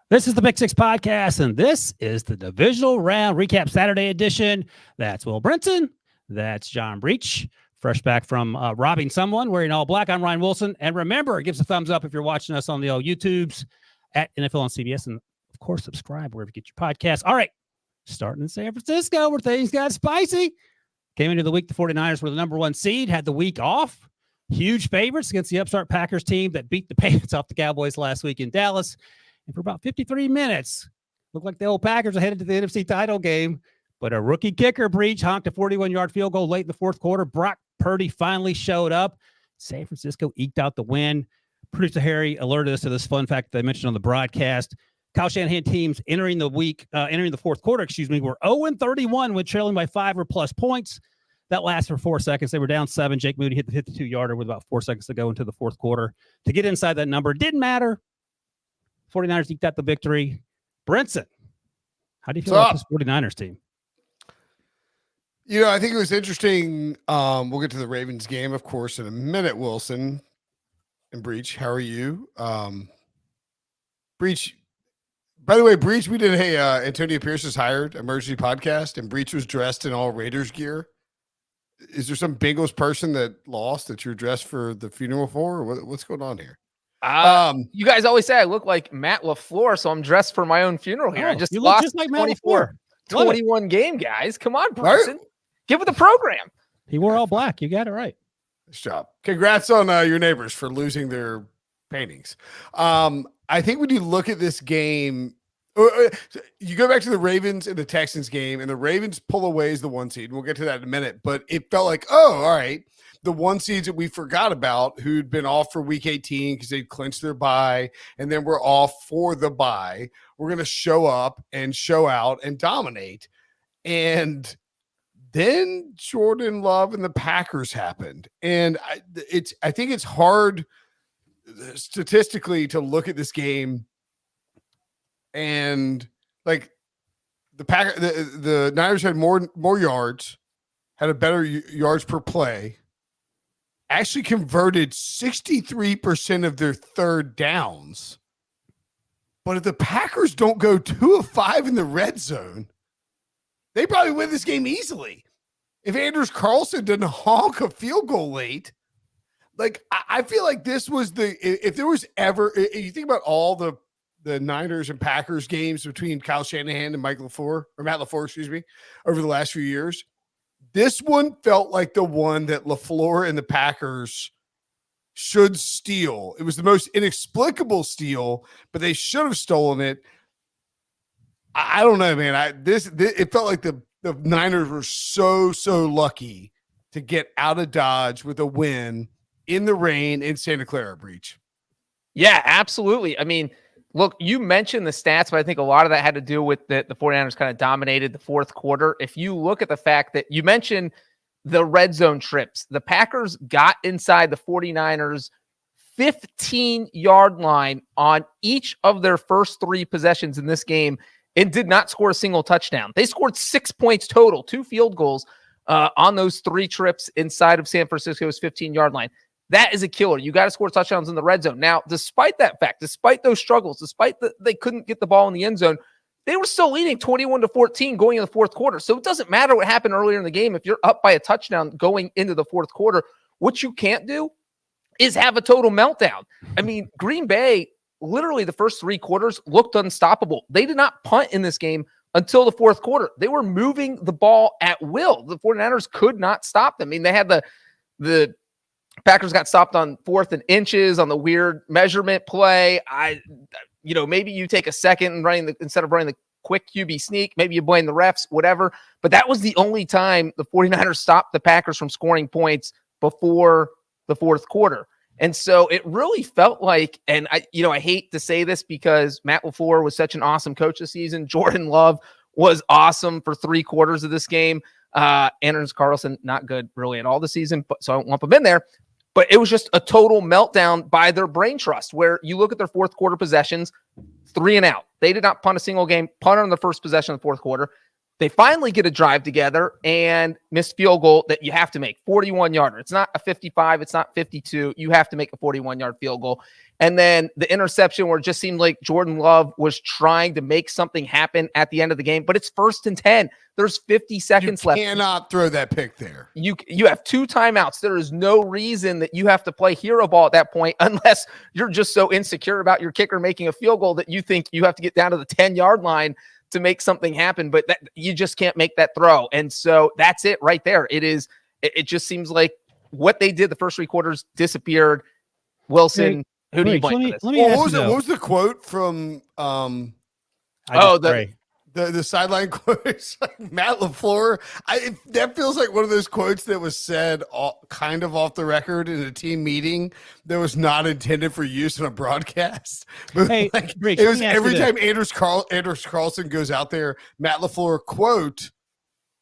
This is the Pick Six Podcast, and this is the Divisional Round Recap Saturday edition. That's Will Brinson. That's John Breech, fresh back from robbing someone wearing all black. I'm Ryan Wilson. And remember, give us a thumbs up if you're watching us on the old YouTubes at NFL on CBS. And, of course, subscribe wherever you get your podcasts. All right, starting in San Francisco where things got spicy. Came into the week, the 49ers were the number one seed, had the week off. Huge favorites against the upstart Packers team that beat the pants off the Cowboys last week in Dallas. And for about 53 minutes, looked like the old Packers are headed to the NFC title game. But a rookie kicker, Breech, honked a 41-yard field goal late in the fourth quarter. Brock Purdy finally showed up. San Francisco eked out the win. Producer Harry alerted us to this fun fact that I mentioned on the broadcast. Kyle Shanahan teams entering the fourth quarter, were 0-31 when trailing by 5 or plus points. That lasts for 4 seconds. They were down 7. Jake Moody hit the 52-yarder with about 4 seconds to go into the fourth quarter. To get inside that number, didn't matter. 49ers eked out the victory. Brinson, how do you feel about this 49ers team? You know, I think it was interesting. We'll get to the Ravens game, of course, in a minute, Wilson and Breech. How are you? Breech, by the way, Breech, we did Antonio Pierce is hired emergency podcast, and Breech was dressed in all Raiders gear. Is there some Bengals person that lost that you're dressed for the funeral for? Or what's going on here? You guys always say I look like Matt LaFleur, so I'm dressed for my own funeral here. I just lost just like 21 game, guys. Come on, Brinson. Give it the program. He wore all black. You got it right. Nice job. Congrats on your neighbors for losing their paintings. I think when you look at this game, you go back to the Ravens and the Texans game, and the Ravens pull away as the one seed. We'll get to that in a minute, but it felt like, all right, the one seeds that we forgot about who'd been off for week 18 because they'd clinched their bye, and then we're off for the bye. We're going to show up and show out and dominate. And then Jordan Love and the Packers happened. And I think it's hard statistically to look at this game and like the Niners had more yards, had a better yards per play, actually converted 63% of their third downs. But if the Packers don't go 2 of 5 in the red zone, they probably win this game easily. If Anders Carlson didn't honk a field goal late, like I feel like this was if there was ever, you think about all the Niners and Packers games between Kyle Shanahan and Matt LaFleur, over the last few years, this one felt like the one that LaFleur and the Packers should steal. It was the most inexplicable steal, but they should have stolen it. I don't know, man. It felt like the Niners were so lucky to get out of Dodge with a win in the rain in Santa Clara. Breech. Yeah, absolutely. I mean, look, you mentioned the stats, but I think a lot of that had to do with the 49ers kind of dominated the fourth quarter. If you look at the fact that you mentioned the red zone trips, the Packers got inside the 49ers 15-yard line on each of their first 3 possessions in this game and did not score a single touchdown. They scored 6 points total, 2 field goals on those 3 trips inside of San Francisco's 15-yard line. That is a killer. You got to score touchdowns in the red zone. Now, despite that fact, despite those struggles, despite that they couldn't get the ball in the end zone, they were still leading 21-14 going in the fourth quarter. So it doesn't matter what happened earlier in the game. If you're up by a touchdown going into the fourth quarter, what you can't do is have a total meltdown. I mean, Green Bay, literally the first 3 quarters looked unstoppable. They did not punt in this game until the fourth quarter. They were moving the ball at will. The 49ers could not stop them. I mean, they had the Packers got stopped on 4th and inches on the weird measurement play. Maybe you take a second and instead of running the quick QB sneak, maybe you blame the refs, whatever. But that was the only time the 49ers stopped the Packers from scoring points before the fourth quarter. And so it really felt like, and I hate to say this because Matt LaFleur was such an awesome coach this season. Jordan Love was awesome for 3 quarters of this game. Anders Carlson, not good really at all this season, so I don't lump him in there. But it was just a total meltdown by their brain trust, where you look at their fourth quarter possessions, 3 and out. They did not punt a single game, punted on the first possession of the fourth quarter. They finally get a drive together and missed field goal that you have to make, 41-yarder. It's not a 55. It's not 52. You have to make a 41-yard field goal. And then the interception where it just seemed like Jordan Love was trying to make something happen at the end of the game, but it's 1st and 10. There's 50 seconds left. You cannot throw that pick there. You have 2 timeouts. There is no reason that you have to play hero ball at that point unless you're just so insecure about your kicker making a field goal that you think you have to get down to the 10-yard line to make something happen, but that you just can't make that throw. And so that's it right there. It just seems like what they did the first 3 quarters disappeared. Wilson, who do you blame for this? What was the quote from the sideline quotes? Matt LaFleur. That feels like one of those quotes that was said kind of off the record in a team meeting that was not intended for use in a broadcast. But hey, Breech, it was every time Anders Carlson goes out there, Matt LaFleur quote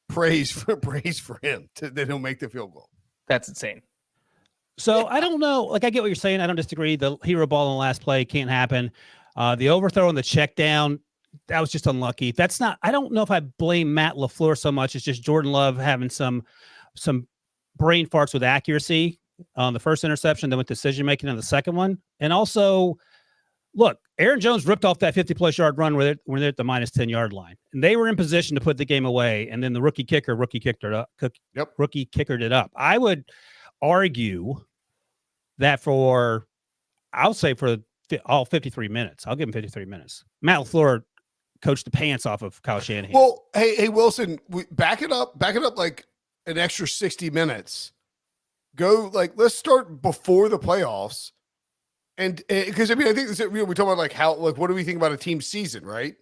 praise for him that he'll make the field goal. That's insane. So I don't know. Like, I get what you're saying. I don't disagree. The hero ball in the last play can't happen. The overthrow and the check down, that was just unlucky. That's not, I don't know if I blame Matt LaFleur so much. It's just Jordan Love having some brain farts with accuracy on the first interception, then with decision making on the second one. And also, look, Aaron Jones ripped off that 50-plus yard run when they're at the minus 10-yard line, and they were in position to put the game away. And then the rookie kicked it up. Rookie kickered it up. I would argue that I'll say for all 53 minutes, I'll give him 53 minutes. Matt LaFleur coached the pants off of Kyle Shanahan. Well, hey, Wilson, back it up like an extra 60 minutes. Go, like, let's start before the playoffs. And because I think this, we talk about like how, like, what do we think about a team's season, right?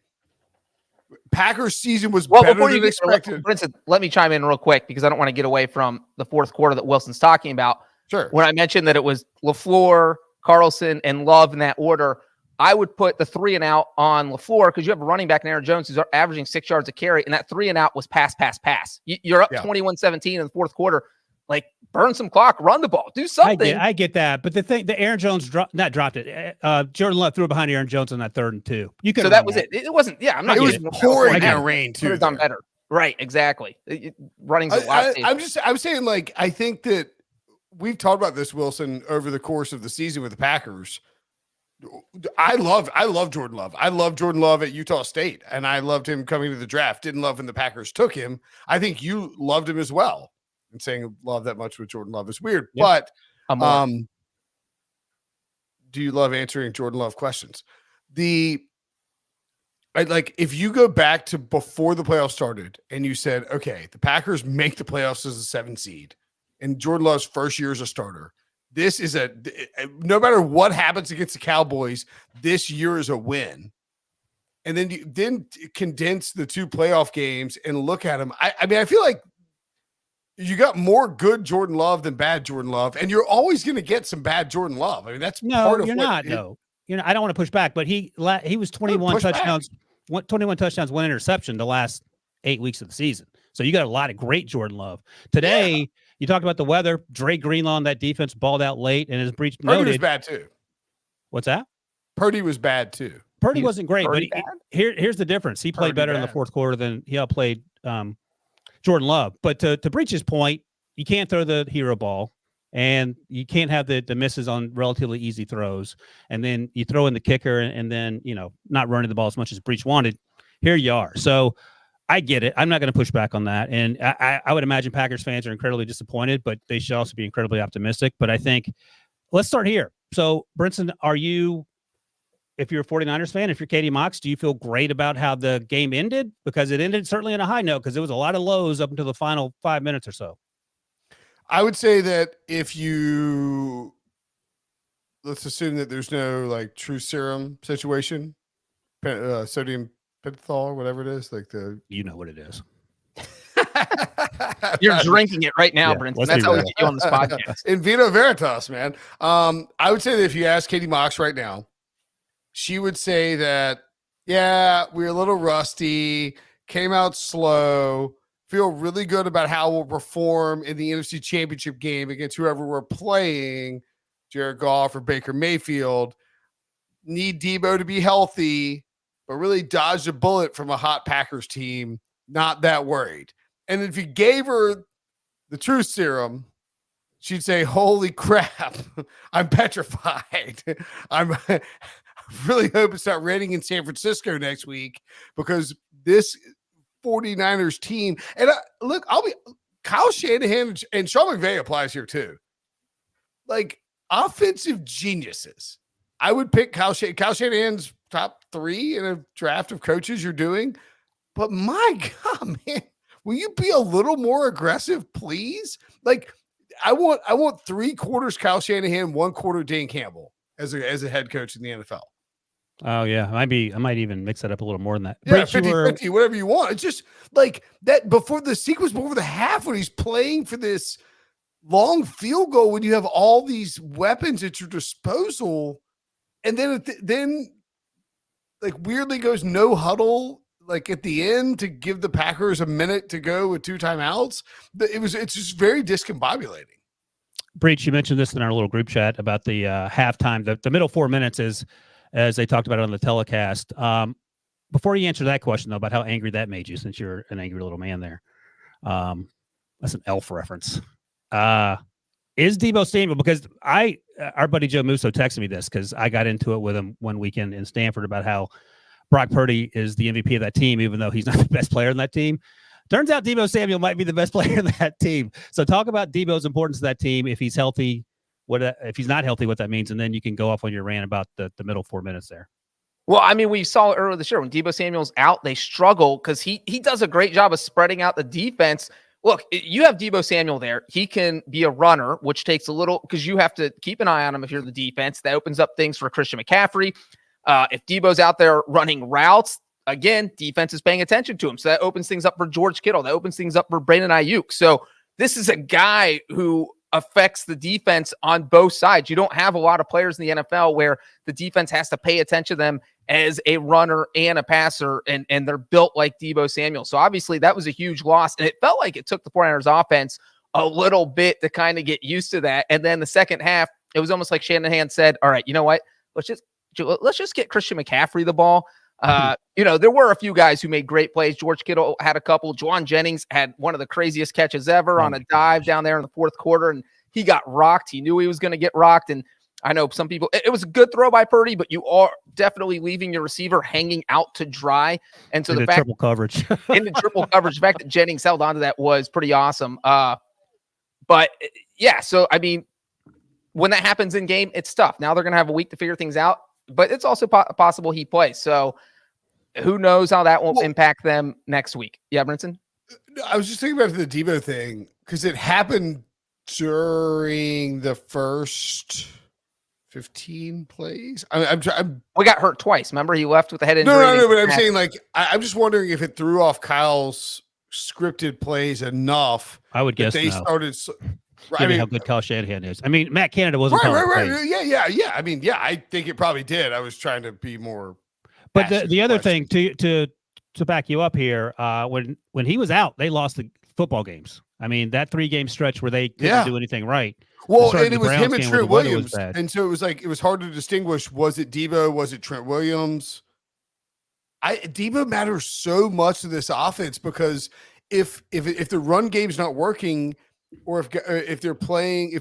Packers season was better than expected. Brinson, let me chime in real quick because I don't want to get away from the fourth quarter that Wilson's talking about. Sure. When I mentioned that it was LaFleur, Carlson, and Love in that order, I would put the 3 and out on LaFleur because you have a running back in Aaron Jones who's averaging 6 yards a carry, and that 3 and out was pass. You're up 21-17 in the fourth quarter. Like, burn some clock, run the ball, do something. I get that, but the Aaron Jones dropped it. Jordan Love threw behind Aaron Jones on that 3rd and 2. You could. So that was it. It wasn't. Yeah, I'm not. It was pouring down rain too. Could have done better. Right. Exactly. Running's a lot. I'm saying, like, I think that we've talked about this, Wilson, over the course of the season with the Packers. I love Jordan Love. I love Jordan Love at Utah State, and I loved him coming to the draft. Didn't love when the Packers took him. I think you loved him as well. And saying love that much with Jordan Love is weird, but do you love answering Jordan Love questions? If you go back to before the playoffs started and you said, okay, the Packers make the playoffs as a 7 seed and Jordan Love's first year as a starter, this is no matter what happens against the Cowboys, this year is a win. And then you condense the 2 playoff games and look at them. I mean, I feel like you got more good Jordan Love than bad Jordan Love, and you're always going to get some bad Jordan Love. I mean, that's part of you're not. No, I don't want to push back, but he was 21 touchdowns, 1 interception the last 8 weeks of the season. So you got a lot of great Jordan Love today. You talked about the weather. Dre Greenlaw on that defense balled out late, and as Breech noted, Purdy was bad too. What's that? Purdy was bad too. Purdy wasn't great, but here's the difference. He played better in the fourth quarter than he outplayed Jordan Love. But to Breech's point, you can't throw the hero ball, and you can't have the misses on relatively easy throws. And then you throw in the kicker and then, not running the ball as much as Breech wanted. Here you are. So I get it. I'm not going to push back on that. And I would imagine Packers fans are incredibly disappointed, but they should also be incredibly optimistic. But I think let's start here. So, Brinson, if you're a 49ers fan, if you're Katie Mox, do you feel great about how the game ended? Because it ended certainly on a high note because there was a lot of lows up until the final 5 minutes or so. I would say that let's assume that there's no like true serum situation, sodium pentothal or whatever it is, what it is. You're drinking it right now, Brinson. That's how we get you on this podcast. In vino veritas, man. I would say that if you ask Katie Mox right now, she would say that, we're a little rusty, came out slow, feel really good about how we'll perform in the NFC Championship game against whoever we're playing, Jared Goff or Baker Mayfield. Need Debo to be healthy, but really dodged a bullet from a hot Packers team not that worried. And if you gave her the truth serum, she'd say, holy crap, I'm petrified. I really hope it's not raining in San Francisco next week, because this 49ers team, and look, Kyle Shanahan and Sean McVay applies here too. Like, offensive geniuses. I would pick Kyle Shanahan's top 3 in a draft of coaches you're doing. But my God, man, will you be a little more aggressive, please? Like, I want 3 quarters Kyle Shanahan, 1 quarter Dan Campbell as a head coach in the NFL. Oh yeah, I might even mix that up a little more than that. Yeah, 50-50, whatever you want. It's just like that before the sequence, before the half, when he's playing for this long field goal, when you have all these weapons at your disposal, and then like weirdly goes no huddle like at the end to give the Packers a minute to go with 2 timeouts. It's just very discombobulating. Breech, you mentioned this in our little group chat about the halftime. The middle 4 minutes is, as they talked about it on the telecast. Before you answer that question, though, about how angry that made you, since you're an angry little man there. That's an Elf reference. Is Deebo Samuel, because our buddy Joe Musso texted me this, because I got into it with him one weekend in Stanford about how Brock Purdy is the MVP of that team, even though he's not the best player in that team. Turns out Deebo Samuel might be the best player in that team. So talk about Deebo's importance to that team. If he's healthy, if he's not healthy, what that means, and then you can go off on your rant about the middle 4 minutes there. Well, I mean, we saw earlier this year when Deebo Samuel's out, they struggle because he does a great job of spreading out the defense. Look, you have Deebo Samuel there. He can be a runner, which takes a little, because you have to keep an eye on him if you're the defense. That opens up things for Christian McCaffrey. If Deebo's out there running routes, again, defense is paying attention to him. So that opens things up for George Kittle. That opens things up for Brandon Ayuk. So this is a guy who affects the defense on both sides. You don't have a lot of players in the NFL where the defense has to pay attention to them as a runner and a passer, and they're built like Deebo Samuel. So obviously that was a huge loss, and it felt like it took the 49ers offense a little bit to kind of get used to that. And then the second half, it was almost like Shanahan said, all right, you know what? Let's just get Christian McCaffrey the ball. There were a few guys who made great plays. George Kittle had a couple. Juwan Jennings had one of the craziest catches ever on a dive down there in the fourth quarter, and he got rocked. He knew he was going to get rocked, and I know some people, it was a good throw by Purdy, but you are definitely leaving your receiver hanging out to dry. And so the fact triple coverage in the triple coverage, the fact that Jennings held onto that was pretty awesome. But yeah, so I mean, when that happens in game, it's tough. Now they're going to have a week to figure things out, but it's also possible he plays. So who knows how that will impact them next week. Yeah, Brinson? I was just thinking about the Deebo thing, because it happened during the first 15 plays. We got hurt twice. Remember, he left with a head injury. No, but I'm saying, like, I'm just wondering if it threw off Kyle's scripted plays enough. I would guess they started. I mean, how good Kyle Shanahan is. I mean, Matt Canada wasn't right. Yeah. I mean, yeah, I think it probably did. I was trying to be more. But the other thing to back you up here, when he was out, they lost the football games. I mean, that 3-game stretch where they couldn't do anything right. Well, and it was him and Trent Williams. And so it was hard to distinguish. Was it Deebo? Was it Trent Williams? Deebo matters so much to this offense, because if the run game's not working, or if they're playing,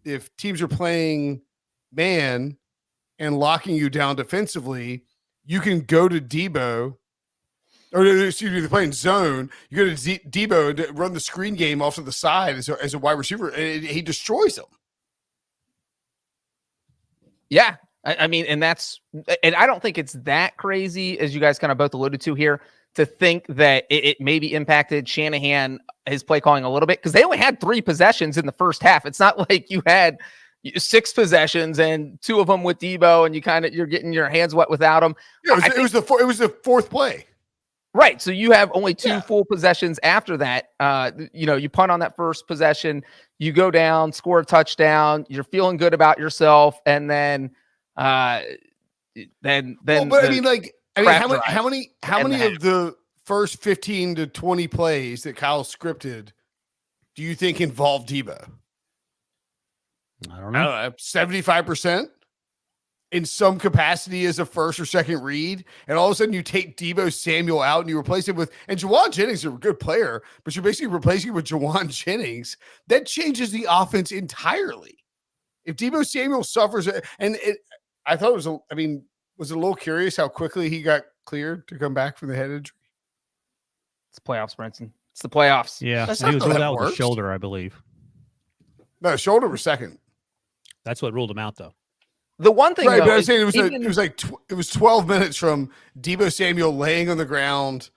if teams are playing man and locking you down defensively, you can go to Deebo. Or excuse me, they're playing zone. You go to Deebo to run the screen game off to the side as a wide receiver, and he destroys them. Yeah, I mean, and I don't think it's that crazy, as you guys kind of both alluded to here, to think that it maybe impacted Shanahan, his play calling a little bit, because they only had 3 possessions in the first half. It's not like you had 6 possessions and 2 of them with Deebo, and you're getting your hands wet without him. Yeah, it was the fourth play. Right. So you have only 2 full possessions after that. You punt on that first possession, you go down, score a touchdown, you're feeling good about yourself. And then, but I mean, how many of the first 15 to 20 plays that Kyle scripted do you think involved Deebo? I don't know. 75%. in some capacity as a first or second read, and all of a sudden you take Deebo Samuel out and you replace him with, and Jawan Jennings is a good player, but you're basically replacing him with Jawan Jennings. That changes the offense entirely. If Deebo Samuel suffers, I thought it was, was it a little curious how quickly he got cleared to come back from the head injury? It's playoffs, Brinson. It's the playoffs. Yeah, That's and he not was how ruled that out with the works. shoulder, I believe. No, shoulder was second. That's what ruled him out, though. The one thing, Right, though, but I'm is saying even- it was 12 minutes from Deebo Samuel laying on the ground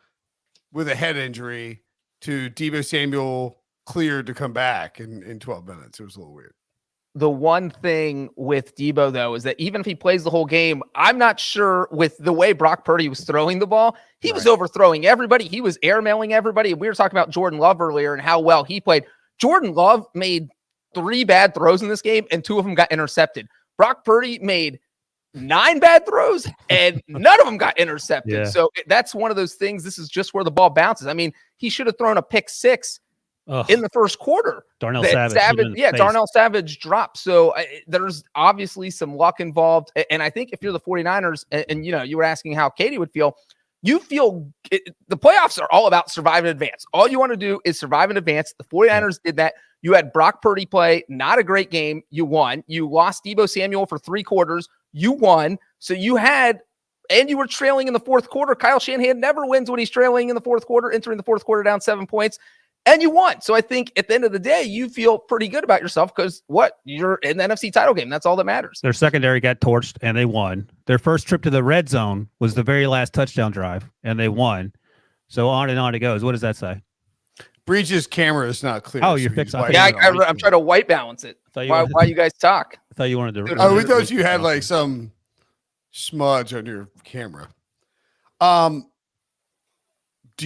with a head injury to Deebo Samuel cleared to come back in 12 minutes. It was a little weird. the one thing with Deebo, though, is that even if he plays the whole game, I'm not sure with the way Brock Purdy was throwing the ball, he was overthrowing everybody. He was airmailing everybody. We were talking about Jordan Love earlier and how well he played. Jordan Love made 3 bad throws in this game, and 2 of them got intercepted. Brock Purdy made 9 bad throws, and none of them got intercepted. Yeah. So that's one of those things. This is just where the ball bounces. I mean, he should have thrown a pick 6 in the first quarter. Darnell That Savage. Darnell Savage dropped. So there's obviously some luck involved. And I think if you're the 49ers and you were asking how Katie would feel, you feel the playoffs are all about survive and advance. All you want to do is survive and advance. The 49ers did that. You had Brock Purdy play, not a great game. You won. You lost Deebo Samuel for 3 quarters. You won. So you were trailing in the fourth quarter. Kyle Shanahan never wins when he's trailing in the fourth quarter, entering the fourth quarter down 7 points. And you won. So I think at the end of the day, you feel pretty good about yourself because you're in the NFC title game. That's all that matters. Their secondary got torched and they won. Their first trip to the red zone was the very last touchdown drive and they won. So on and on it goes. What does that say? Breech's camera is not clear. Oh, you're fixing. Yeah, I'm trying to white balance it. While you guys talk. I thought you wanted to. Oh, we thought you had like some smudge on your camera. Do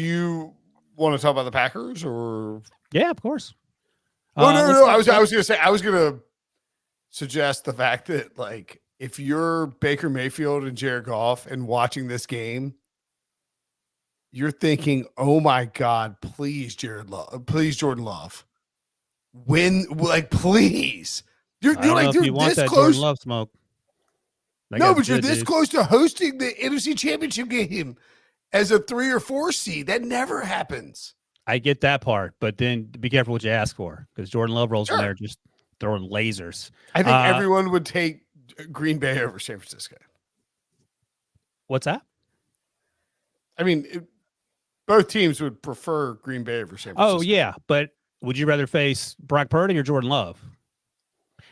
you want to talk about the Packers or? Yeah, of course. No. I was gonna suggest the fact that like if you're Baker Mayfield and Jared Goff and watching this game, you're thinking, "Oh my God, please, Jordan Love, win! Like, please." You're like you you're want this that close. Jordan Love smoke. No, but you're this close to hosting the NFC Championship game as a 3 or 4 seed. That never happens. I get that part, but then be careful what you ask for because Jordan Love rolls in there just throwing lasers. I think everyone would take Green Bay over San Francisco. What's that? I mean, both teams would prefer Green Bay over San Francisco. Oh, yeah, but would you rather face Brock Purdy or Jordan Love?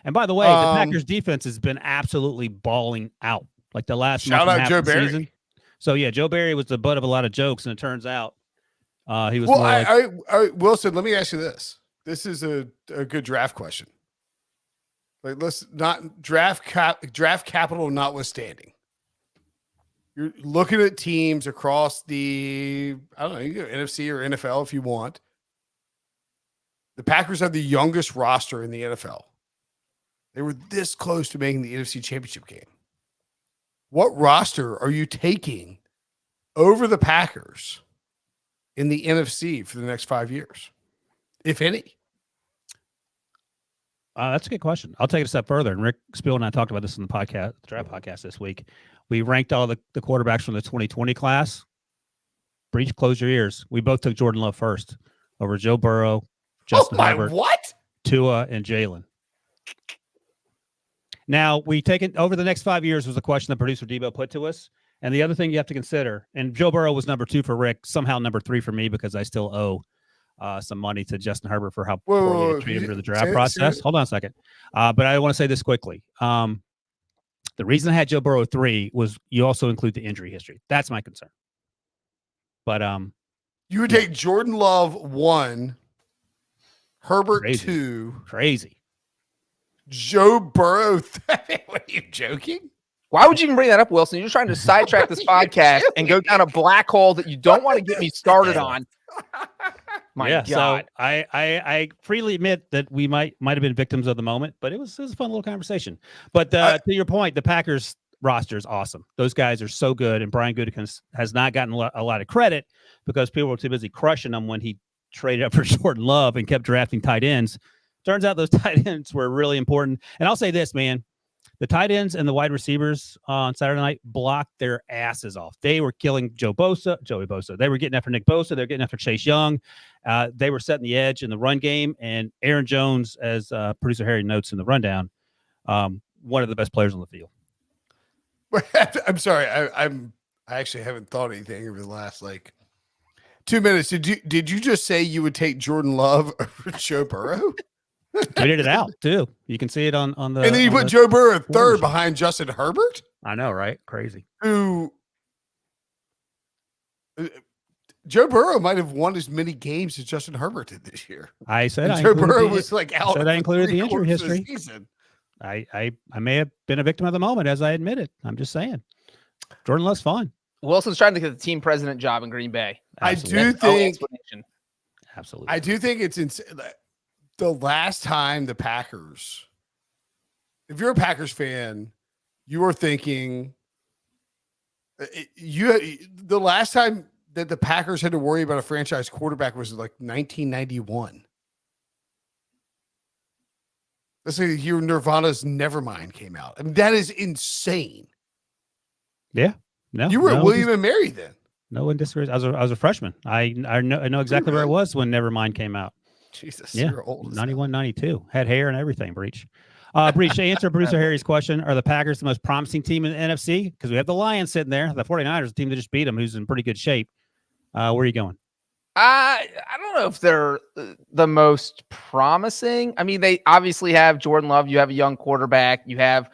And by the way, the Packers defense has been absolutely balling out like the last shout month and out a half Joe of the Barry. season. So yeah, Joe Barry was the butt of a lot of jokes, and it turns out he was. Well, more like, Wilson, let me ask you this. This is a good draft question. Like, let's not draft capital notwithstanding. You're looking at teams across the, I don't know, you go NFC or NFL if you want. The Packers have the youngest roster in the NFL. They were this close to making the NFC Championship game. What roster are you taking over the Packers in the NFC for the next 5 years, if any? That's a good question. I'll take it a step further. And Rick Spiel and I talked about this in the podcast, the draft podcast this week. We ranked all the quarterbacks from the 2020 class. Breech, close your ears. We both took Jordan Love first over Joe Burrow, Justin Herbert, what? Tua, and Jalen. Now, we take it over the next 5 years was a question that producer Debo put to us. And the other thing you have to consider, and Joe Burrow was number 2 for Rick, somehow number 3 for me because I still owe some money to Justin Herbert for how poorly they treated him through the draft process. Hold on a second. But I want to say this quickly. The reason I had Joe Burrow 3 was you also include the injury history. That's my concern. But you would take Jordan Love 1, Herbert Crazy. 2, crazy. Joe Burrow. What, are you joking? Why would you even bring that up, Wilson? You're trying to sidetrack this podcast and go down a black hole that you don't want to get me started on. My God. So I freely admit that we might have been victims of the moment, but it was a fun little conversation. But to your point, the Packers roster is awesome. Those guys are so good, and Brian Gutekunst has not gotten a lot of credit because people were too busy crushing him when he traded up for Jordan Love and kept drafting tight ends. Turns out those tight ends were really important. And I'll say this, man, The tight ends and the wide receivers on Saturday night blocked their asses off. They were killing Joey Bosa. They were getting after Nick Bosa. They were getting after Chase Young. They were setting the edge in the run game. And Aaron Jones, as producer Harry notes in the rundown, one of the best players on the field. I'm sorry. I actually haven't thought anything over the last 2 minutes. Did you just say you would take Jordan Love over Joe Burrow? Tweeted it out too. You can see it on the. And then you put Joe Burrow third behind Justin Herbert. I know, right? Crazy. Who? Joe Burrow might have won as many games as Justin Herbert did this year. I said Joe Burrow was out. I included the injury history. Season. I may have been a victim of the moment, as I admit it. I'm just saying. Jordan Love's fun. Wilson's trying to get the team president job in Green Bay. Absolutely. I do think it's insane. The last time the Packers, if you're a Packers fan, you are thinking the last time that the Packers had to worry about a franchise quarterback was 1991. That's the year Nirvana's Nevermind came out. I mean, that is insane. Yeah. No, you were at William and Mary then. No one disagrees. I was a freshman. I know exactly where I was when Nevermind came out. Jesus, yeah, you're old. 91, 92. Had hair and everything, Breech. Breech, to answer producer Harry's question, are the Packers the most promising team in the NFC? Because we have the Lions sitting there. The 49ers, the team that just beat them, who's in pretty good shape. Where are you going? I don't know if they're the most promising. I mean, they obviously have Jordan Love. You have a young quarterback. You have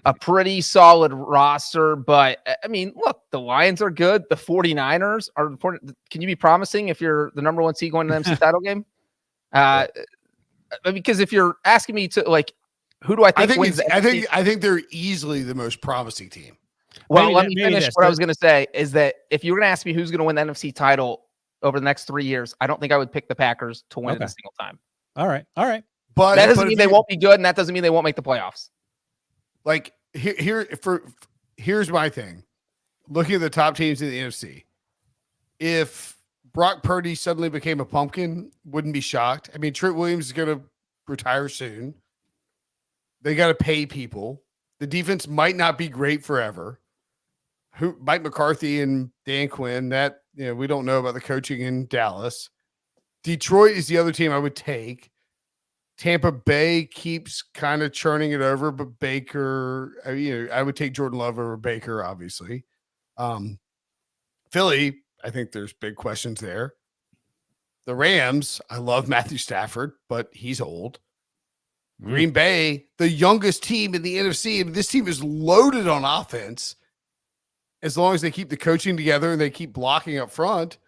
a pretty solid roster. But, I mean, look, the Lions are good. The 49ers are important. Can you be promising if you're the number one seed going to the MC title game? Because if you're asking me to, who do I think wins? I think they're easily the most promising team. Well, let me finish what I was going to say is that if you were going to ask me who's going to win the NFC title over the next 3 years, I don't think I would pick the Packers to win it a single time. All right. But that doesn't mean they won't be good, and that doesn't mean they won't make the playoffs. Here's my thing. Looking at the top teams in the NFC, if Brock Purdy suddenly became a pumpkin, wouldn't be shocked. I mean, Trent Williams is going to retire soon. They got to pay people. The defense might not be great forever. Mike McCarthy and Dan Quinn, we don't know about the coaching in Dallas. Detroit is the other team I would take. Tampa Bay keeps kind of churning it over, but Baker, I would take Jordan Love over Baker, obviously. Philly, I think there's big questions there. The Rams, I love Matthew Stafford, but he's old. Green Bay, the youngest team in the NFC, and this team is loaded on offense as long as they keep the coaching together and they keep blocking up front.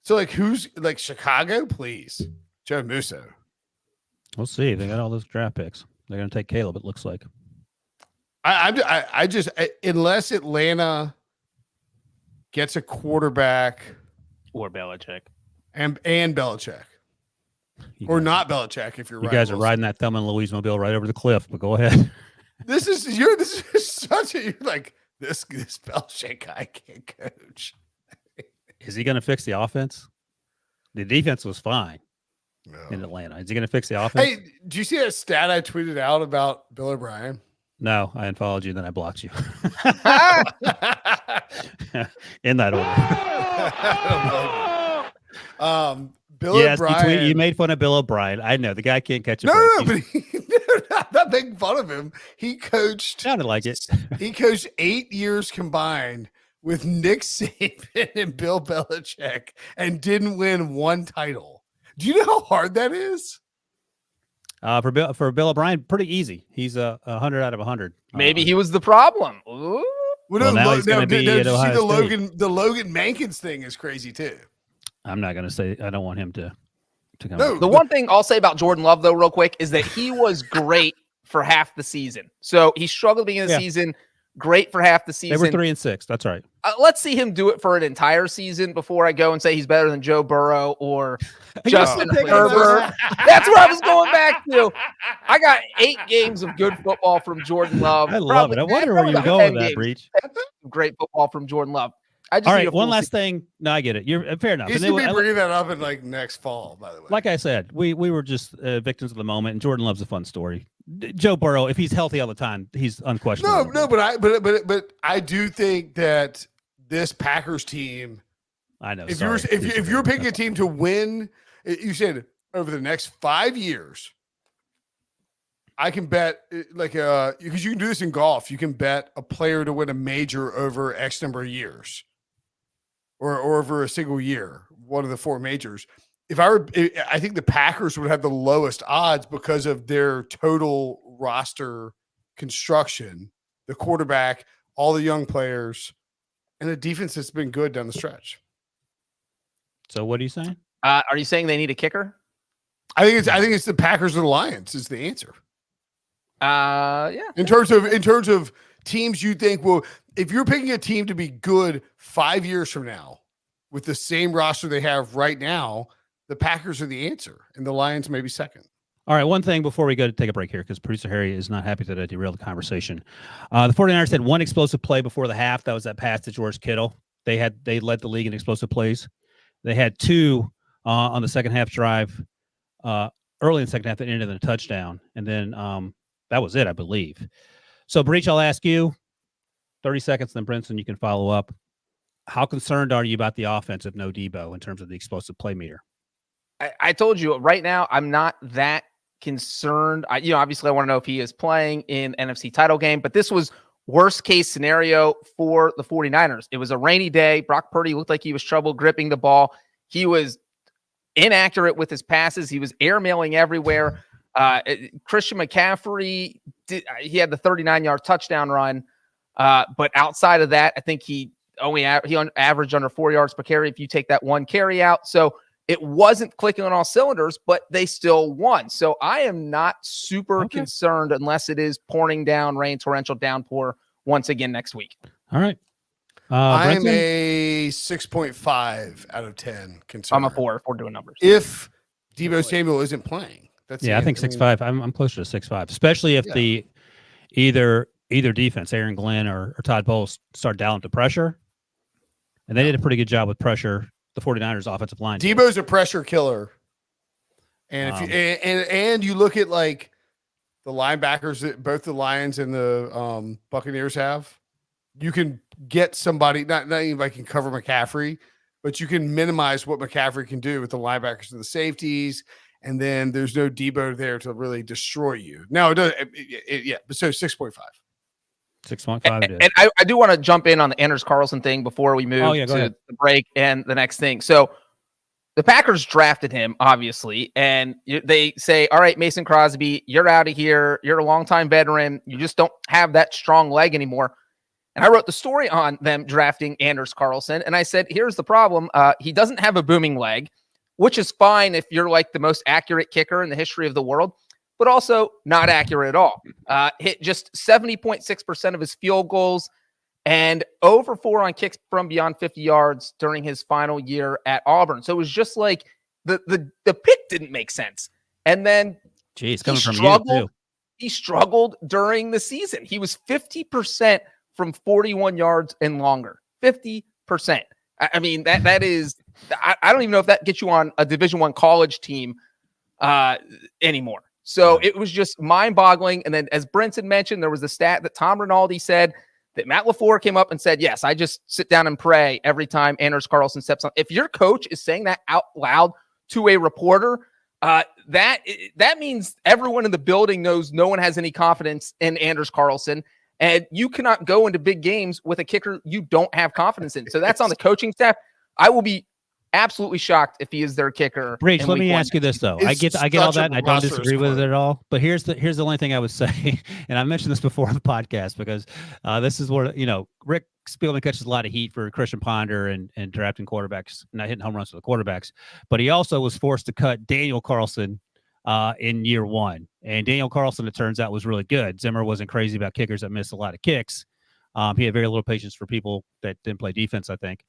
So, who's Chicago? Please. Joe Musso. We'll see. They got all those draft picks. They're going to take Caleb, it looks like. I just, unless Atlanta gets a quarterback or Belichick and Belichick. Or not Belichick, if you're right. You guys are riding that thumb in Louismobile right over the cliff, but go ahead. This is such a, this Belichick guy can't coach. Is he going to fix the offense? The defense was fine in Atlanta. Is he going to fix the offense? Hey, do you see that stat I tweeted out about Bill O'Brien? No, I unfollowed you, then I blocked you. In that order. Bill O'Brien. You made fun of Bill O'Brien. I know the guy can't catch a No, break. but I'm not making fun of him. He coached. Sounded like it. He coached 8 years combined with Nick Saban and Bill Belichick and didn't win one title. Do you know how hard that is? For Bill O'Brien, pretty easy. He's 100 out of 100. Maybe he was the problem. Ooh. Well, now he's going to be at Ohio State. The Logan Mankins thing is crazy too. I'm not going to say I don't want him to come. No, the one thing I'll say about Jordan Love, though, real quick, is that he was great for half the season. So he struggled at the beginning of the season, great for half the season. They were 3-6. That's right. Let's see him do it for an entire season before I go and say he's better than Joe Burrow or Justin Herbert. That's where I was going back to. I got 8 games of good football from Jordan Love. I love it. I wonder where you're going with that, Breech. Great football from Jordan Love. All right, one last thing. No, I get it. You're fair enough. You should be bringing that up in next fall, by the way. Like I said, we were just victims of the moment, and Jordan Love's a fun story. Joe Burrow, if he's healthy all the time, he's unquestionable. No, but I do think that this Packers team. I know. If you're picking a team to win, you said over the next 5 years, I can bet because you can do this in golf. You can bet a player to win a major over X number of years, or over a single year, one of the 4 majors. I think the Packers would have the lowest odds because of their total roster construction, the quarterback, all the young players, and a defense that's been good down the stretch. So what are you saying? Are you saying they need a kicker? I think it's the Packers or the Lions is the answer. Yeah. In terms of teams, you think, well, if you're picking a team to be good 5 years from now with the same roster they have right now, the Packers are the answer, and the Lions may be second. All right, one thing before we go to take a break here, because producer Harry is not happy that I derailed the conversation. The 49ers had one explosive play before the half. That was that pass to George Kittle. They led the league in explosive plays. They had 2 on the second half drive, early in the second half that ended in a touchdown, and then that was it, I believe. So, Breech, I'll ask you 30 seconds, then Brinson, you can follow up. How concerned are you about the offense of no Debo in terms of the explosive play meter? I told you right now, I'm not that concerned. Obviously I want to know if he is playing in NFC title game, but this was worst case scenario for the 49ers. It was a rainy day. Brock Purdy looked like he was trouble gripping the ball. He was inaccurate with his passes. He was airmailing everywhere. Christian McCaffrey, he had the 39-yard touchdown run. But outside of that, I think he averaged under 4 yards per carry if you take that one carry out. So it wasn't clicking on all cylinders, but they still won. So I am not super concerned unless it is pouring down rain, torrential downpour once again next week. All right. I'm a 6.5 out of 10 concerned. I'm a 4 if we're doing numbers. If Deebo Samuel isn't playing. I think 6.5. I'm closer to 6.5, especially if the either defense, Aaron Glenn or Todd Bowles, start down to pressure. And they did a pretty good job with pressure. The 49ers offensive line. Debo's a pressure killer. And if you look at like the linebackers that both the Lions and the Buccaneers have, you can get somebody, not anybody can cover McCaffrey, but you can minimize what McCaffrey can do with the linebackers and the safeties. And then there's no Debo there to really destroy you. No, it does. So 6.5. 6.5. And I do want to jump in on the Anders Carlson thing before we move to the break and the next thing. So the Packers drafted him, obviously, and they say, all right, Mason Crosby, you're out of here. You're a longtime veteran. You just don't have that strong leg anymore. And I wrote the story on them drafting Anders Carlson, and I said, here's the problem. He doesn't have a booming leg, which is fine if you're like the most accurate kicker in the history of the world, but also not accurate at all. Hit just 70.6% of his field goals and over 4 on kicks from beyond 50 yards during his final year at Auburn. So it was just like the pick didn't make sense. And then he struggled during the season. He was 50% from 41 yards and longer. 50%. I mean, that is, I don't even know if that gets you on a Division I college team anymore. So it was just mind-boggling. And then, as Brinson mentioned, there was the stat that Tom Rinaldi said that Matt LaFleur came up and said, yes, I just sit down and pray every time Anders Carlson steps on. If your coach is saying that out loud to a reporter, that means everyone in the building knows no one has any confidence in Anders Carlson. And you cannot go into big games with a kicker you don't have confidence in. So that's on the coaching staff. I will be absolutely shocked if he is their kicker. Breech, let me ask you this though. I get all that, and I don't disagree with it at all. But here's the only thing I would say, and I mentioned this before on the podcast because this is where Rick Spielman catches a lot of heat for Christian Ponder and drafting quarterbacks, not hitting home runs for the quarterbacks. But he also was forced to cut Daniel Carlson in year one, and Daniel Carlson, it turns out, was really good. Zimmer wasn't crazy about kickers that missed a lot of kicks. He had very little patience for people that didn't play defense, I think.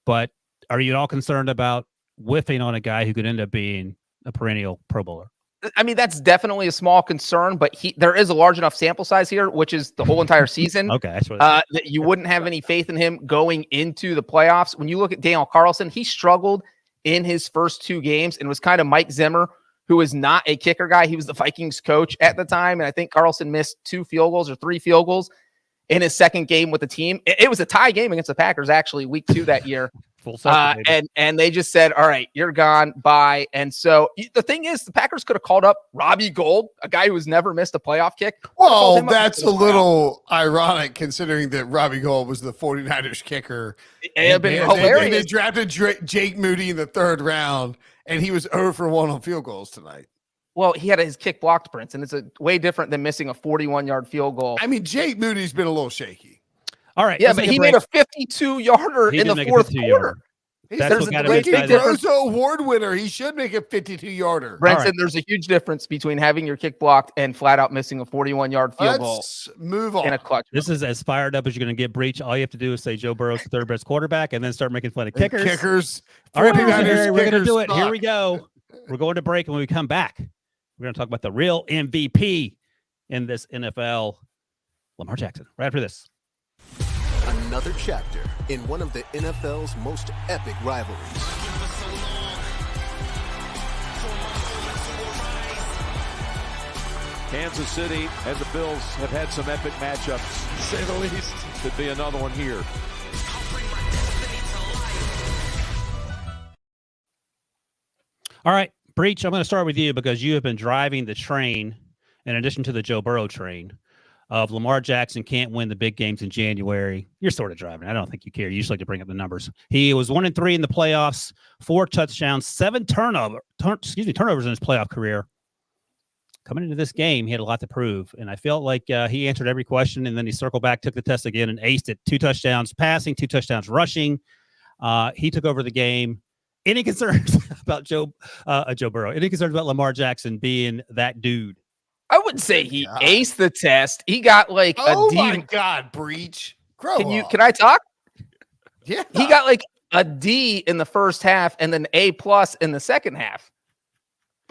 But are you at all concerned about whiffing on a guy who could end up being a perennial Pro Bowler? I mean, that's definitely a small concern, but there is a large enough sample size here, which is the whole entire season. Okay, that you wouldn't have any faith in him going into the playoffs. When you look at Daniel Carlson, he struggled in his first 2 games and was kind of Mike Zimmer who is not a kicker guy. He was the Vikings coach at the time. And I think Carlson missed 2 field goals or 3 field goals in his second game with the team. It was a tie game against the Packers, actually, week 2 that year. Full circle, and they just said, all right, you're gone. Bye. And so the thing is, the Packers could have called up Robbie Gould, a guy who has never missed a playoff kick. Well, that's a little ironic considering that Robbie Gould was the 49ers kicker. It would been hilarious. They drafted Jake Moody in the 3rd round, and he was 0 for 1 on field goals tonight. Well, he had his kick blocked, Prince, and it's a way different than missing a 41-yard field goal. I mean, Jake Moody's been a little shaky. All right. Yeah, but he made a 52-yarder in the 4th quarter. That's what got him excited. Grozo Award winner. He should make a 52-yarder. Brinson, there's a huge difference between having your kick blocked and flat out missing a 41-yard field goal. Let's move on. In a clutch. This is as fired up as you're going to get, Breech. All you have to do is say Joe Burrow's the 3rd best quarterback and then start making fun of kickers. All right, we're going to do it. Suck. Here we go. We're going to break. And when we come back, we're going to talk about the real MVP in this NFL, Lamar Jackson. Right after this. Another chapter in one of the NFL's most epic rivalries. Kansas City and the Bills have had some epic matchups, to say the least. Could be another one here. All right, Breech, I'm going to start with you because you have been driving the train, in addition to the Joe Burrow train, of Lamar Jackson can't win the big games in January. You're sort of driving. I don't think you care. You usually like to bring up the numbers. He was 1-3 in the playoffs, 4 touchdowns, 7 turnovers in his playoff career. Coming into this game, he had a lot to prove, and I felt like he answered every question, and then he circled back, took the test again, and aced it. 2 touchdowns passing, 2 touchdowns rushing. He took over the game. Any concerns about Joe Burrow? Any concerns about Lamar Jackson being that dude? I wouldn't say he aced the test. He got like a D. Oh my God, Breech. Can I talk? Yeah. He got like a D in the first half and then A+ in the second half.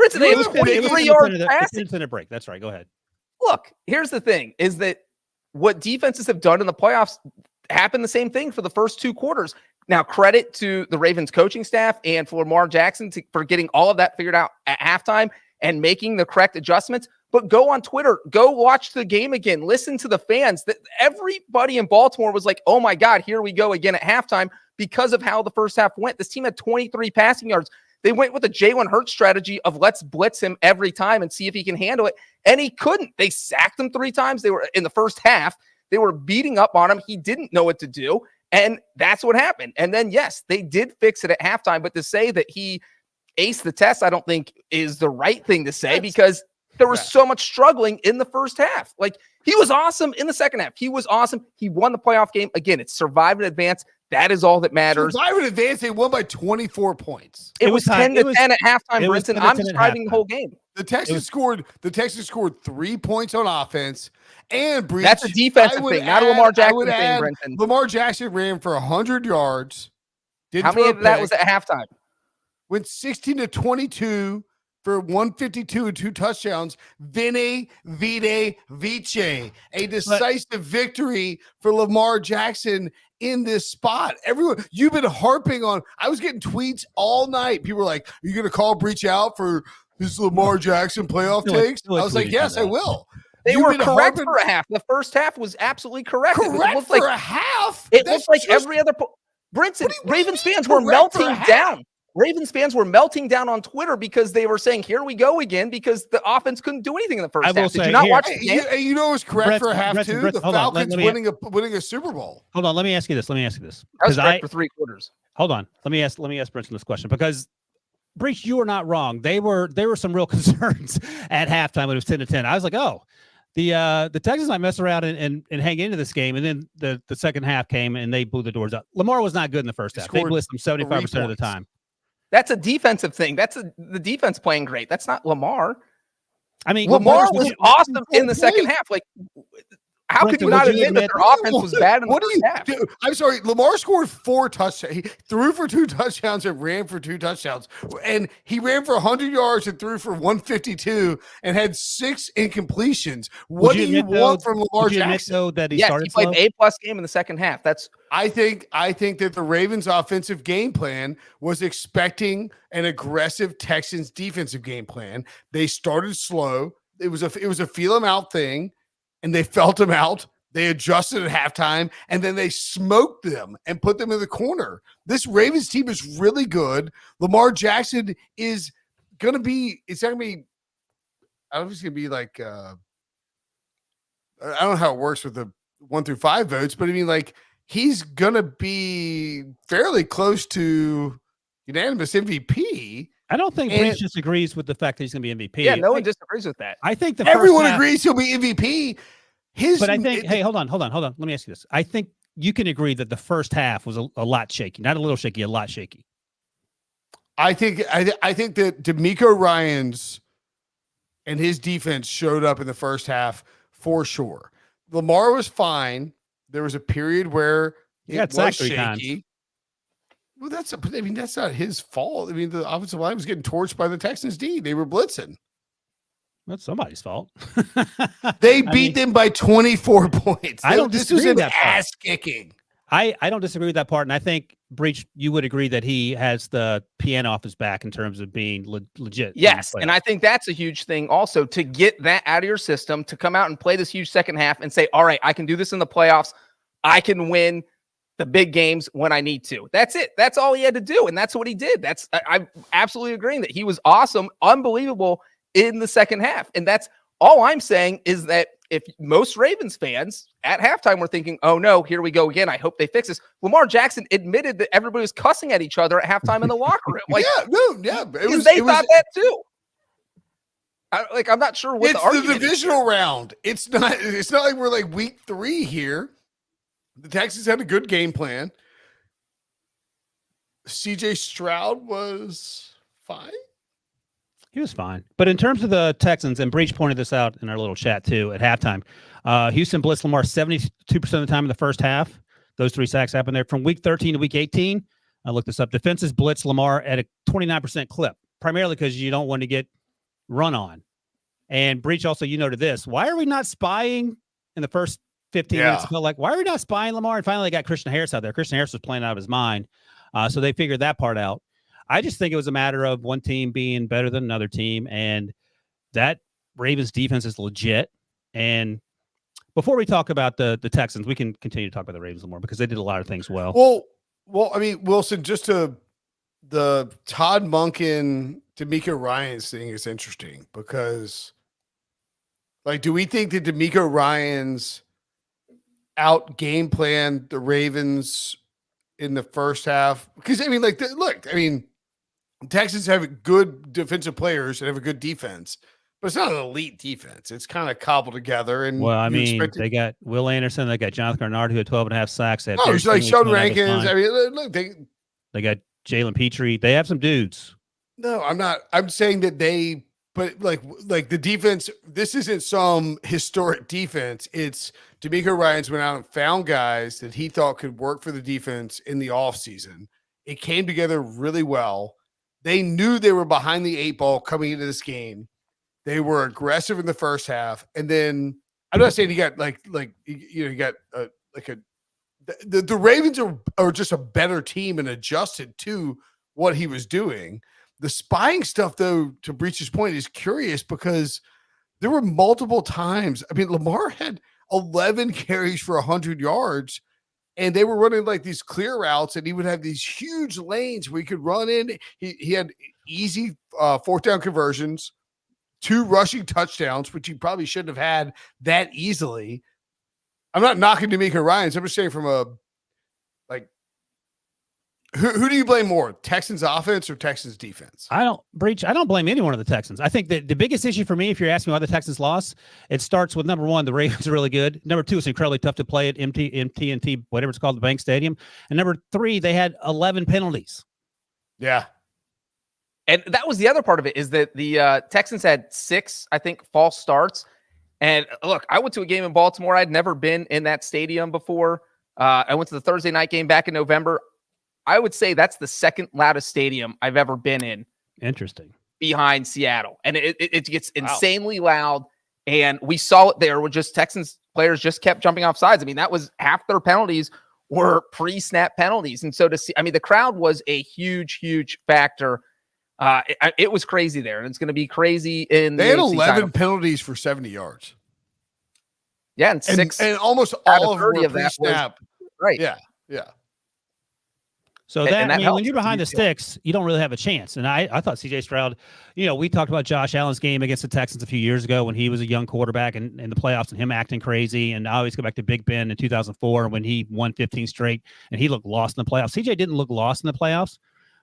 Brinson, they have 23 yards passing. It's in a break. That's right. Go ahead. Look, here's the thing, is that what defenses have done in the playoffs happened the same thing for the first 2 quarters. Now, credit to the Ravens coaching staff and for Lamar Jackson for getting all of that figured out at halftime and making the correct adjustments. But go on Twitter, go watch the game again, listen to the fans. That everybody in Baltimore was like, oh my God, here we go again at halftime because of how the first half went. This team had 23 passing yards. They went with a Jalen Hurts strategy of let's blitz him every time and see if he can handle it. And he couldn't. They sacked him 3 times. They were in the first half. They were beating up on him. He didn't know what to do. And that's what happened. And then, yes, they did fix it at halftime. But to say that he aced the test, I don't think is the right thing to say because there was so much struggling in the first half. Like, he was awesome in the second half. He was awesome. He won the playoff game. Again, it's survive and advance. That is all that matters. Survive and advance, they won by 24 points. It was 10-10 at halftime, Brinson. I'm describing the whole game. The Texans scored 3 points on offense. And Breech, that's a defensive thing, not a Lamar Jackson thing, Brinson. Lamar Jackson ran for 100 yards. How many of that was at halftime? Went 16-22 for 152 and 2 touchdowns. Vini, Vide, Vice. A decisive victory for Lamar Jackson in this spot. Everyone, you've been harping on. I was getting tweets all night. People were like, are you going to call Breech out for his Lamar Jackson playoff takes? I was like, yes, I will. They were correct for a half. The first half was absolutely correct. Correct for a half? It looked like every other Brinson, Ravens fans were melting down. Ravens fans were melting down on Twitter because they were saying, here we go again, because the offense couldn't do anything in the first half. Did you not watch the game? You know it was correct for a half, too? The Falcons winning a Super Bowl. Hold on. Let me ask you this. That was correct for 3 quarters. Hold on. Let me ask Brinson this question, because Breech, you were not wrong. There were some real concerns at halftime when it was 10-10. I was like, oh, the Texans might mess around and hang into this game. And then the second half came and they blew the doors out. Lamar was not good in the first half. They blitzed him 75% of the time. That's a defensive thing. That's the defense playing great. That's not Lamar. I mean, Lamar was awesome in the second half. Like, How could you not admit that their offense was bad in the first half? I'm sorry. Lamar scored 4 touchdowns. He threw for 2 touchdowns and ran for 2 touchdowns. And he ran for 100 yards and threw for 152 and had 6 incompletions. What do you want from Lamar Jackson? Though, that he played an A+ game in the second half. I think that the Ravens' offensive game plan was expecting an aggressive Texans defensive game plan. They started slow. It was a feel them out thing, and they felt them out. They adjusted at halftime, and then they smoked them and put them in the corner. This Ravens team is really good. Lamar Jackson is going to be – it's not going to be – I don't know if it's going to be like I don't know how it works with the 1 through 5 votes, but I mean, like, he's going to be fairly close to unanimous MVP. I don't think Breech disagrees with the fact that he's going to be MVP. Yeah, no one disagrees with that. I think everyone agrees he'll be MVP. But I think, hey, hold on. Let me ask you this. I think you can agree that the first half was a lot shaky, not a little shaky, a lot shaky. I think that DeMeco Ryans and his defense showed up in the first half for sure. Lamar was fine. There was a period where it was shaky. Well, that's not his fault. I mean, the offensive line was getting torched by the Texans D. They were blitzing. That's somebody's fault. They beat them by 24 points. This was an ass kicking. I don't disagree with that part. And I think, Breech, you would agree that he has the piano off his back in terms of being legit. Yes. And I think that's a huge thing also, to get that out of your system, to come out and play this huge second half and say, all right, I can do this in the playoffs. I can win the big games when I need to. That's it. That's all he had to do. And that's what he did. I'm absolutely agreeing that he was awesome, unbelievable in the second half. And that's all I'm saying, is that if most Ravens fans at halftime were thinking, oh no, here we go again, I hope they fix this. Lamar Jackson admitted that everybody was cussing at each other at halftime in the locker room. Like, they thought that too. I'm not sure what the argument is. It's the divisional round. It's not like we're like week 3 here. The Texans had a good game plan. CJ Stroud was fine. He was fine. But in terms of the Texans, and Breech pointed this out in our little chat too at halftime, Houston blitzed Lamar 72% of the time in the first half. Those 3 sacks happened there. From week 13 to week 18, I looked this up. Defenses blitz Lamar at a 29% clip, primarily because you don't want to get run on. And Breech, also, you noted this. Why are we not spying in the first 15 minutes? It felt like, why are we not spying Lamar? And finally, they got Christian Harris out there. Christian Harris was playing out of his mind. So they figured that part out. I just think it was a matter of one team being better than another team, and that Ravens defense is legit. And before we talk about the Texans, we can continue to talk about the Ravens more because they did a lot of things well. Well, I mean, Wilson, just to the Todd Monken, DeMeco Ryans thing is interesting because, like, do we think that DeMeco Ryans out game plan the Ravens in the first half? Because I mean, like, Texans have good defensive players and have a good defense, but it's not an elite defense. It's kind of cobbled together. And they got Will Anderson, they got Jonathan Bernard, who had 12.5 sacks. It's like Sheldon Rankins. I mean, look, they got Jalen Petrie. They have some dudes. No, I'm not. I'm saying that but like the defense, this isn't some historic defense. It's DeMeco Ryans went out and found guys that he thought could work for the defense in the offseason. It came together really well. They knew they were behind the 8 ball coming into this game. They were aggressive in the first half. And then I'm not saying he got the Ravens are just a better team and adjusted to what he was doing. The spying stuff, though, to Breech's point, is curious because there were multiple times. I mean, Lamar had 11 carries for 100 yards. And they were running like these clear routes, and he would have these huge lanes where he could run in. He had easy 4th down conversions, 2 rushing touchdowns, which he probably shouldn't have had that easily. I'm not knocking DeMeco Ryans. I'm just saying from a who do you blame more, Texans offense or Texans defense? I don't blame any one of the Texans. I think that the biggest issue for me, if you're asking why the Texans lost, it starts with number 1, the Ravens are really good. Number 2, it's incredibly tough to play at MT&T, whatever it's called, the Bank Stadium. And number 3, they had 11 penalties. Yeah. And that was the other part of it, is that the Texans had 6, I think, false starts. And look, I went to a game in Baltimore. I'd never been in that stadium before. I went to the Thursday night game back in November. I would say that's the second loudest stadium I've ever been in. Interesting. Behind Seattle. And it gets insanely loud. And we saw it there where just Texans players just kept jumping off sides. I mean, that was half their penalties were pre-snap penalties. And so to see, I mean, the crowd was a huge, huge factor. It was crazy there. And it's going to be crazy in They had AFC 11 title. penalties for 70 yards. Yeah, and six. And almost out all of of them 30 were of that was- pre-snap. Right. Yeah. So And that, that I mean, helps when you're with behind the the sticks, you don't really have a chance. And I thought CJ Stroud, we talked about Josh Allen's game against the Texans a few years ago when he was a young quarterback in the playoffs and him acting crazy. And I always go back to Big Ben in 2004 when he won 15 straight and he looked lost in the playoffs. CJ didn't look lost in the playoffs.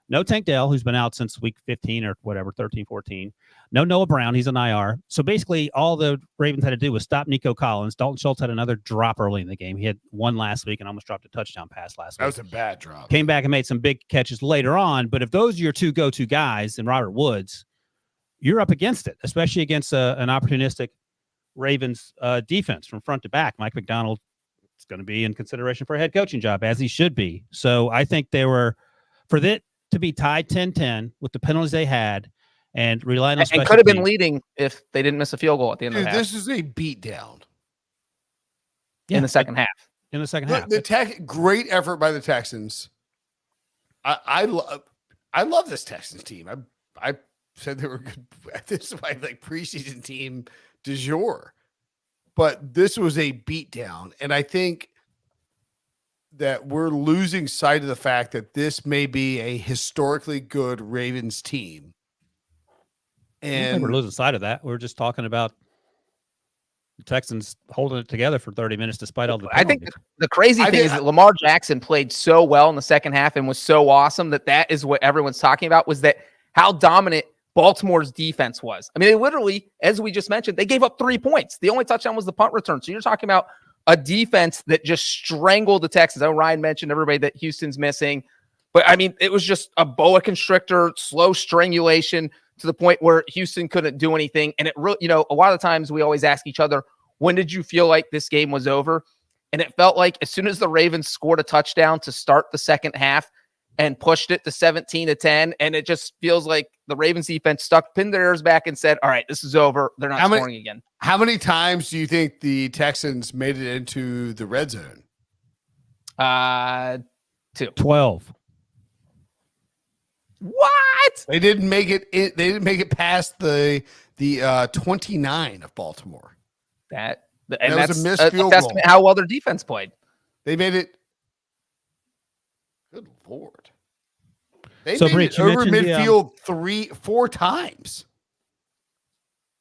No Tank Dell, who's been out since week 15 or whatever, 13, 14. No Noah Brown, he's an IR. So basically all the Ravens had to do was stop Nico Collins. Dalton Schultz had another drop early in the game. He had one last week and almost dropped a touchdown pass last week. That was a bad drop. Came back and made some big catches later on. But if those are your two go-to guys and Robert Woods, you're up against it, especially against an opportunistic Ravens defense from front to back. Mike McDonald is going to be in consideration for a head coaching job, as he should be. So I think they were, for that to be tied 10-10 with the penalties they had and relying on And special could have been teams. leading if they didn't miss a field goal at the end of Dude, the half. this is a beatdown. In the second half. In the second half. Great effort by the Texans. I love this Texans team. I said they were good. This is my preseason team du jour. But this was a beatdown. And I think that we're losing sight of the fact that this may be a historically good Ravens team. I don't think we're losing sight of that. We're just talking about the Texans holding it together for 30 minutes despite all the I think penalties. the crazy thing is that Lamar Jackson played so well in the second half and was so awesome that is what everyone's talking about, was that how dominant Baltimore's defense was. I mean, they literally, as we just mentioned, they gave up 3 points. The only touchdown was the punt return. So you're talking about a defense that just strangled the Texans. I know Ryan mentioned everybody that Houston's missing, but I mean, it was just a boa constrictor, slow strangulation to the point where Houston couldn't do anything. And it really, a lot of times we always ask each other, when did you feel like this game was over? And it felt like as soon as the Ravens scored a touchdown to start the second half and pushed it to 17-10, and it just feels like the Ravens defense pinned their ears back and said, all right, this is over. They're not scoring again. How many times do you think the Texans made it into the red zone? 2. 12. What? They didn't make it. They didn't make it past the 29 of Baltimore. That was that's a missed a field testament goal. how well their defense played. They made it. Good Lord. They So, made Breech, it you over mentioned the, midfield 4 times.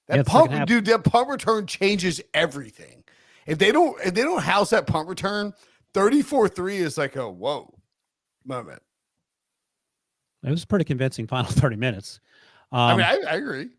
Yeah, That the second punt, half. dude, that punt return changes everything. If they don't house that punt return, 34-3 is like a whoa moment. It was a pretty convincing final 30 minutes. I agree.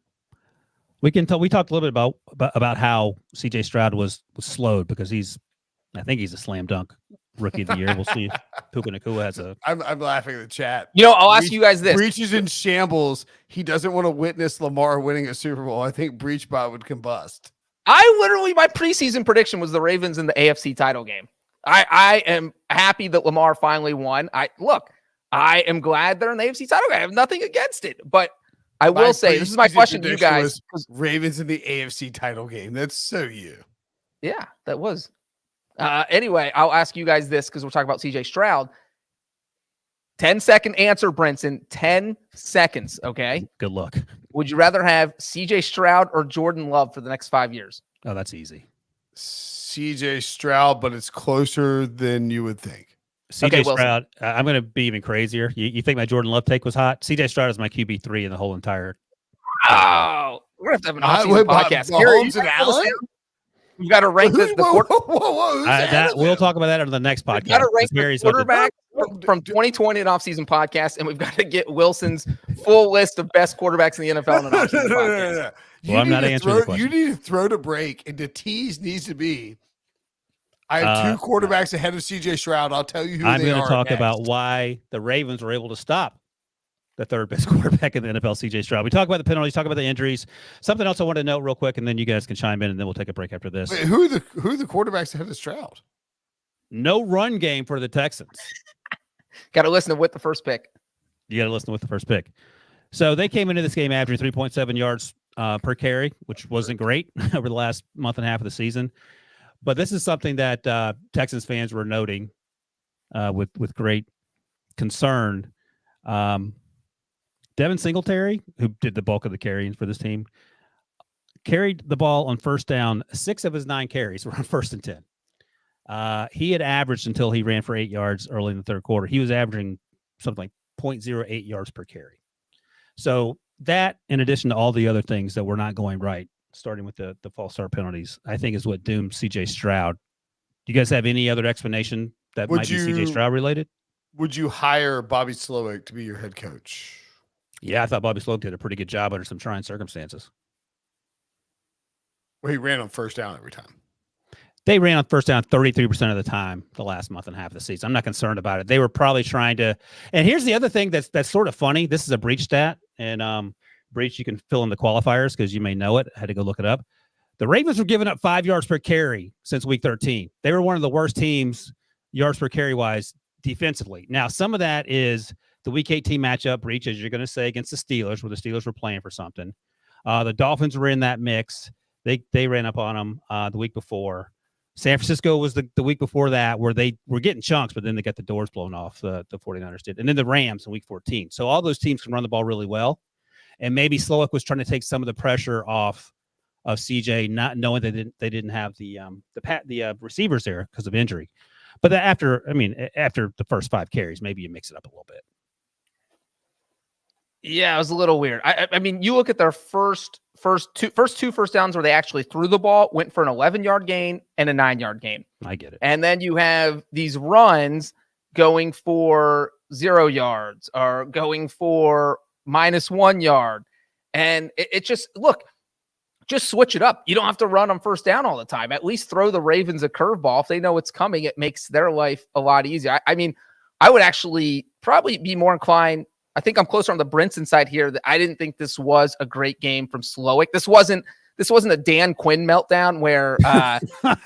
We can tell. We talked a little bit about how CJ Stroud was slowed because I think he's a slam dunk rookie of the year. We'll see if Puka Nacua has a. I'm laughing at the chat. I'll ask you guys this. Breech is in shambles. He doesn't want to witness Lamar winning a Super Bowl. I think Breech bot would combust. My preseason prediction was the Ravens in the AFC title game. I am happy that Lamar finally won. I am glad they're in the AFC title game. I have nothing against it, but I will say, this is my question to you guys. Ravens in the AFC title game. That's so you. Yeah, that was. Anyway, I'll ask you guys this because we're talking about CJ Stroud. 10-second answer, Brinson. 10 seconds, okay? Good luck. Would you rather have CJ Stroud or Jordan Love for the next 5 years? Oh, that's easy. CJ Stroud, but it's closer than you would think. CJ Stroud, I'm going to be even crazier. You think my Jordan Love take was hot? CJ Stroud is my QB3 in the whole entire. Oh, we're going to have an off-season podcast. Mahomes and Allen? We've got to rank the We'll talk about that on the next podcast. We've got to rank Gary's the quarterback from 2020 an off-season podcast, and we've got to get Wilson's full list of best quarterbacks in the NFL in an off-season podcast. Well, I'm not answering the question. You need to throw to break, and the tease needs to be, I have 2 quarterbacks ahead of CJ Stroud. I'll tell you who I'm they are. going to talk next. about why the Ravens were able to stop the third best quarterback in the NFL, CJ Stroud. We talk about the penalties, talk about the injuries. Something else I want to note real quick, and then you guys can chime in, and then we'll take a break after this. Wait, who are the quarterbacks ahead of Stroud? No run game for the Texans. Got to listen to with the first pick. You got to listen with the first pick. So they came into this game averaging 3.7 yards per carry, which wasn't great over the last month and a half of the season. But this is something that Texans fans were noting with great concern. Devin Singletary, who did the bulk of the carrying for this team, carried the ball on first down. 6 of his 9 carries were on 1st and 10. He had averaged, until he ran for 8 yards early in the third quarter, he was averaging something like 0.08 yards per carry. So that, in addition to all the other things that were not going right, starting with the false start penalties, I think is what doomed CJ Stroud. Do you guys have any other explanation that might be CJ Stroud related? Would you hire Bobby Slowick to be your head coach? Yeah, I thought Bobby Slowick did a pretty good job under some trying circumstances. Well, he ran on first down every time. They ran on first down 33% of the time the last month and a half of the season. I'm not concerned about it. They were probably trying to. And here's the other thing that's sort of funny. This is a Breech stat, and Breech, you can fill in the qualifiers because you may know it. I had to go look it up. The Ravens were giving up 5 yards per carry since week 13. They were one of the worst teams yards per carry wise defensively. Now, some of that is the week 18 matchup, Breech, as you're going to say, against the Steelers, where the Steelers were playing for something. The Dolphins were in that mix. They ran up on them the week before. San Francisco was the week before that, where they were getting chunks, but then they got the doors blown off, the 49ers did. And then the Rams in week 14. So all those teams can run the ball really well. And maybe Slowick was trying to take some of the pressure off of CJ, not knowing they didn't have the receivers there because of injury. But after the first 5 carries, maybe you mix it up a little bit. Yeah, it was a little weird. I mean, you look at their first two first downs where they actually threw the ball, went for an 11-yard gain and a 9-yard gain. I get it. And then you have these runs going for 0 yards or going for -1 yard. And it just, look, just switch it up. You don't have to run on first down all the time. At least throw the Ravens a curveball. If they know it's coming, it makes their life a lot easier. I mean, I would actually probably be more inclined. I think I'm closer on the Brinson side here. That I didn't think this was a great game from Slowick. This wasn't a Dan Quinn meltdown where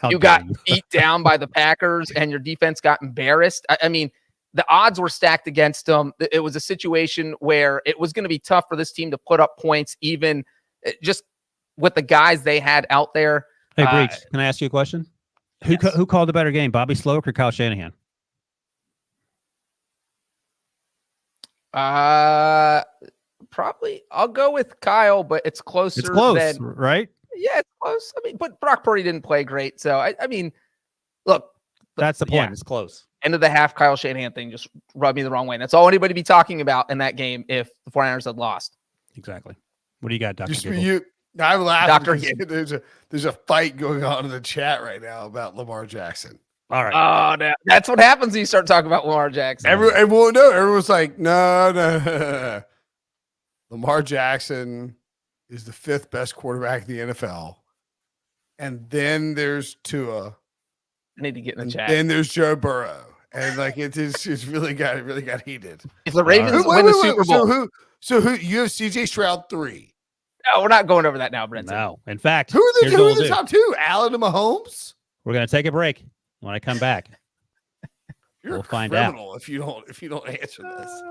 you got beat down by the Packers and your defense got embarrassed. I mean, the odds were stacked against them. It was a situation where it was going to be tough for this team to put up points, even just with the guys they had out there. Hey, Breech, can I ask you a question? Yes. Who called the better game, Bobby Slowick or Kyle Shanahan? Probably I'll go with Kyle, but it's closer. It's close, than, right? Yeah, it's close. I mean, but Brock Purdy didn't play great. So, I mean, look. That's the point. Yeah. It's close. End of the half, Kyle Shanahan thing just rubbed me the wrong way. And that's all anybody be talking about in that game if the 49ers had lost. Exactly. What do you got, Dr. I'm laughing. Dr. There's a fight going on in the chat right now about Lamar Jackson. All right. Oh, that's what happens when you start talking about Lamar Jackson. Everyone's like, no. Lamar Jackson is the 5th best quarterback in the NFL. And then there's Tua. I need to get in the chat. Then there's Joe Burrow. And like it's really got heated. If the Ravens win the Super Bowl. So who you have CJ Stroud 3. No, we're not going over that now, Brinson. No. In fact, who are the top 2? Allen and Mahomes? We're gonna take a break. When I come back, we'll find out if you don't answer this.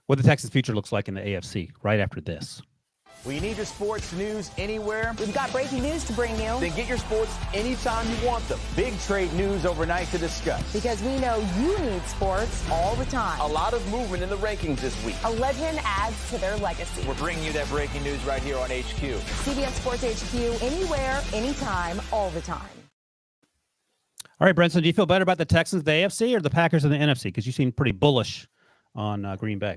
What the Texans' future looks like in the AFC right after this. Well, you need your sports news anywhere? We've got breaking news to bring you. Then get your sports anytime you want them. Big trade news overnight to discuss. Because we know you need sports all the time. A lot of movement in the rankings this week. A legend adds to their legacy. We're bringing you that breaking news right here on HQ. CBS Sports HQ, anywhere, anytime, all the time. All right, Brinson, do you feel better about the Texans, the AFC, or the Packers in the NFC? Because you seem pretty bullish on Green Bay.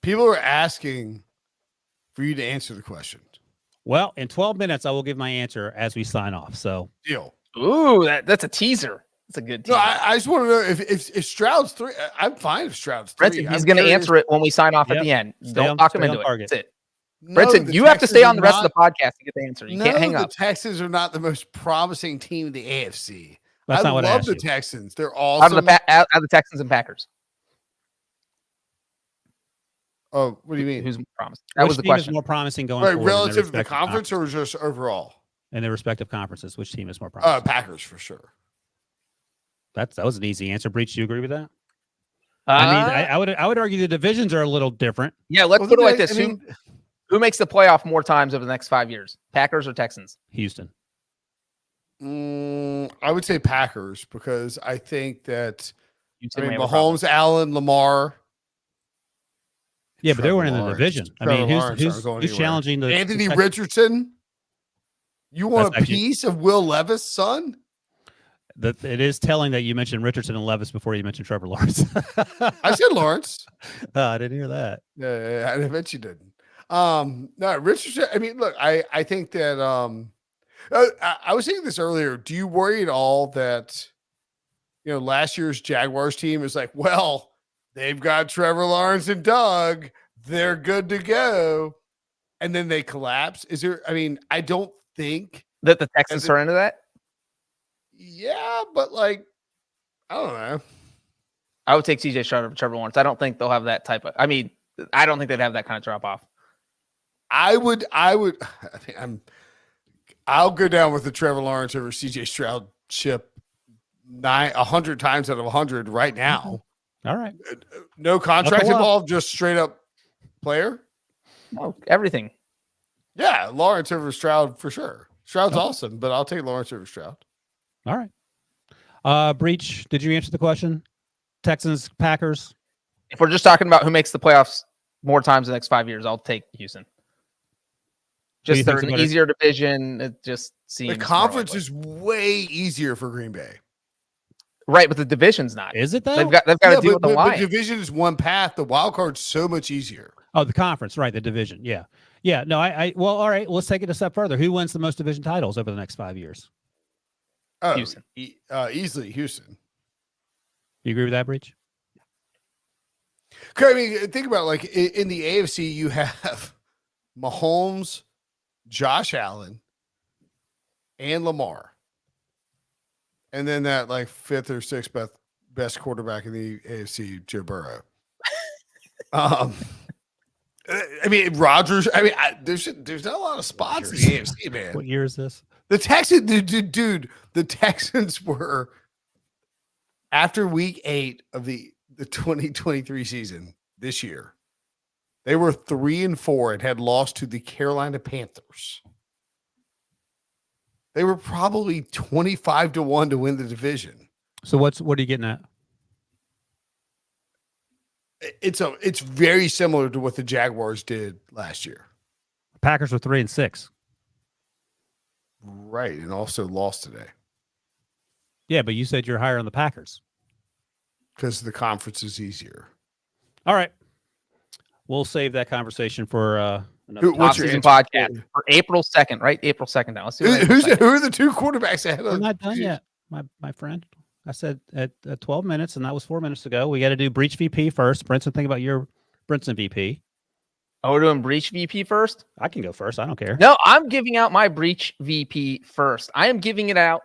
People are asking for you to answer the question. Well, in 12 minutes, I will give my answer as we sign off. So, deal. Ooh, that's a teaser. That's a good teaser. No, I just want to know if Stroud's 3. I'm fine if Stroud's 3. Brinson, he's going to answer it when we sign off at the end. Don't talk him into it. That's it. Brinson, you have to stay on the rest of the podcast to get the answer. You can't hang up. The Texans are not the most promising team in the AFC. That's not what I love asked the you. Texans. They're awesome. Out of the Texans and Packers. Oh, what do you mean? Who's more promising? That Which was the team question. is more promising going Right, forward in their relative to the respective conference or just overall? in their respective conferences? Which team is more promising? Packers for sure. That was an easy answer. Breach, do you agree with that? I mean, I would argue the divisions are a little different. Yeah, let's Well, put it like I this. mean, Who makes the playoff more times over the next 5 years? Packers or Texans? Houston. I would say Packers because I think that Houston may have a Mahomes, Allen, Lamar. Yeah, but they Trevor were in the Lawrence. division. I Trevor mean, Lawrence aren't who's going anywhere. challenging the Anthony the Richardson? You want That's a piece of Will Levis' son? It is telling that you mentioned Richardson and Levis before you mentioned Trevor Lawrence. I said Lawrence. I didn't hear that. Yeah, I bet you didn't. No, Richardson. I mean, look, I think that I was saying this earlier. Do you worry at all that last year's Jaguars team is like, well, they've got Trevor Lawrence and Doug, they're good to go, and then they collapse? Is there? I mean, I don't think that the Texans are into that. Yeah, but like, I don't know. I would take CJ Stroud over Trevor Lawrence. I don't think they'll have that type of. I mean, I don't think they'd have that kind of drop off. I'll go down with the Trevor Lawrence over CJ Stroud ship 100 times out of 100 right now. All right. No contract involved, just straight up player. No, everything. Yeah, Lawrence over Stroud for sure. Stroud's awesome, but I'll take Lawrence over Stroud. All right. Breach, did you answer the question? Texans, Packers. If we're just talking about who makes the playoffs more times in the next 5 years, I'll take Houston. Just they're an easier division. It just seems the conference is way easier for Green Bay. Right, but the division's not. Is it though? They've got to deal with the Lions. The division is one path. The wild card's so much easier. Oh, the conference, right? The division. Yeah. Yeah. No, well, all right. Let's take it a step further. Who wins the most division titles over the next 5 years? Oh, Houston. Easily Houston. You agree with that, Breach? I mean, think about like in the AFC, you have Mahomes, Josh Allen, and Lamar. And then that like fifth or sixth best quarterback in the AFC, Joe Burrow. I mean, Rodgers. I mean, there's not a lot of spots in the AFC, man. What year is this? The Texans, dude, the Texans were after week 8 of the 2023 season this year. They were 3-4 and had lost to the Carolina Panthers. They were probably 25-1 to win the division. So what are you getting at? It's very similar to what the Jaguars did last year. Packers were 3-6. Right, and also lost today. Yeah, but you said you're higher on the Packers. Because the conference is easier. All right. We'll save that conversation for another off-season podcast for April 2nd, right? April 2nd now. Let's see. Who are the two quarterbacks ahead of? We're not done yet, my friend. I said at 12 minutes, and that was 4 minutes ago. We got to do Breech VP first. Brinson, think about your Brinson VP. Oh, we're doing Breech VP first? I can go first. I don't care. No, I'm giving out my Breech VP first. I am giving it out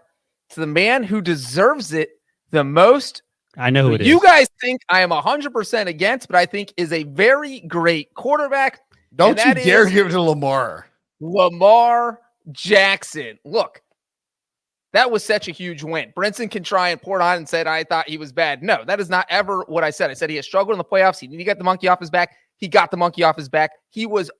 to the man who deserves it the most. I know who it is. You guys think I am 100% against, but I think is a very great quarterback. Don't you dare give it to Lamar. Lamar Jackson. Look, that was such a huge win. Brinson can try and pour it on and said, I thought he was bad. No, that is not ever what I said. I said he has struggled in the playoffs. He needed to get the monkey off his back. He got the monkey off his back. He was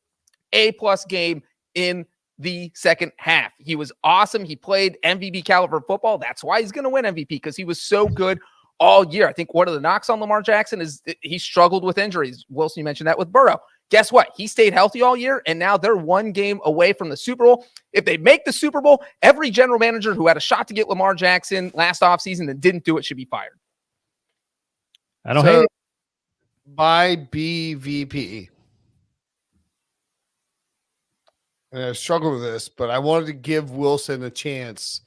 A-plus game in the second half. He was awesome. He played MVP caliber football. That's why he's going to win MVP, because he was so good all year. I think one of the knocks on Lamar Jackson is he struggled with injuries. Wilson, you mentioned that with Burrow. Guess what? He stayed healthy all year, and now they're one game away from the Super Bowl. If they make the Super Bowl, every general manager who had a shot to get Lamar Jackson last offseason and didn't do it should be fired. I don't hate it. My BVP. And I struggled with this, but I wanted to give Wilson a chance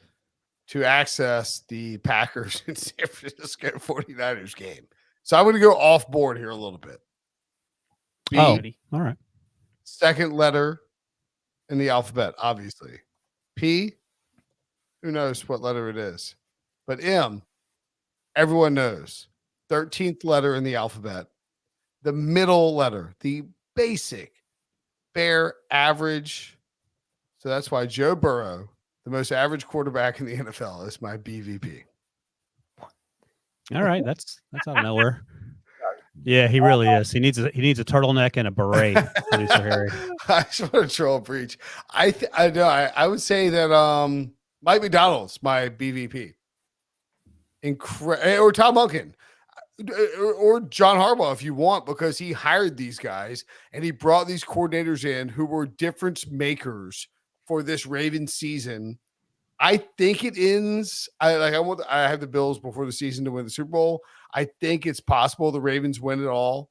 to access the Packers and San Francisco 49ers game. So I'm going to go off board here a little bit. B, all right. Second letter in the alphabet, obviously. P, who knows what letter it is. But M, everyone knows. 13th letter in the alphabet. the middle letter, the basic, bare average. So that's why Joe Burrow, the most average quarterback in the NFL, is my BVP. All right, that's out of nowhere. Yeah, he really is. He needs a turtleneck and a beret. Producer Harry. I just want to troll Breech. I know. I would say that Mike McDonald's my BVP. Or Tom Monken. Or John Harbaugh if you want, because he hired these guys and he brought these coordinators in who were difference makers for this Ravens season. I think it ends. I have the Bills before the season to win the Super Bowl. I think it's possible the Ravens win it all,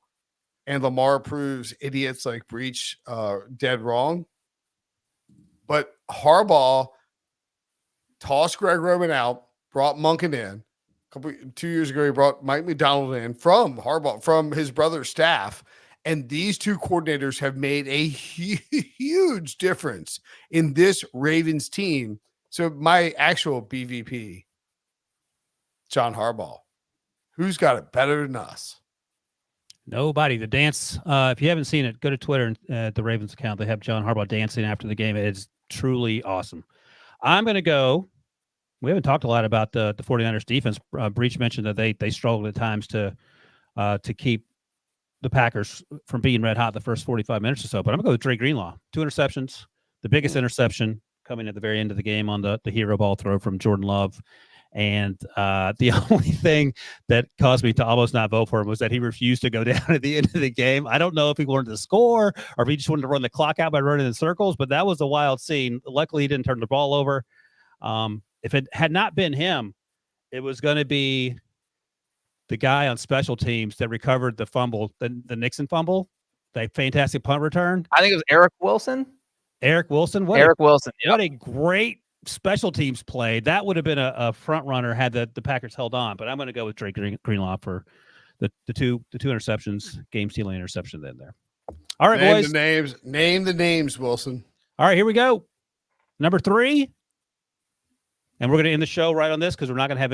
and Lamar proves idiots like Breech dead wrong. But Harbaugh tossed Greg Roman out, brought Monken in. 2 years ago, he brought Mike McDonald in from Harbaugh, from his brother's staff. And these two coordinators have made a huge difference in this Ravens team. So my actual BVP, John Harbaugh. Who's got it better than us? Nobody. The dance. If you haven't seen it, go to Twitter and the Ravens account. They have John Harbaugh dancing after the game. It's truly awesome. I'm going to go. We haven't talked a lot about the 49ers defense. Breech mentioned that they struggled at times to keep the Packers from being red hot the first 45 minutes or so. But I'm going to go with Dre Greenlaw. 2 interceptions. The biggest interception coming at the very end of the game on the hero ball throw from Jordan Love. And the only thing that caused me to almost not vote for him was that he refused to go down at the end of the game. I don't know if he wanted to score or if he just wanted to run the clock out by running in circles, but that was a wild scene. Luckily, he didn't turn the ball over. If it had not been him, it was going to be the guy on special teams that recovered the fumble, the Nixon fumble, that fantastic punt return. I think it was Eric Wilson. Eric Wilson. Wilson. Yep. What a great special teams play. That would have been a front runner had the Packers held on. But I'm going to go with Drake Greenlaw for the two interceptions, game stealing interception then there. All right, boys. Name the names, Wilson. All right, here we go. Number 3. And we're going to end the show right on this because we're not going to have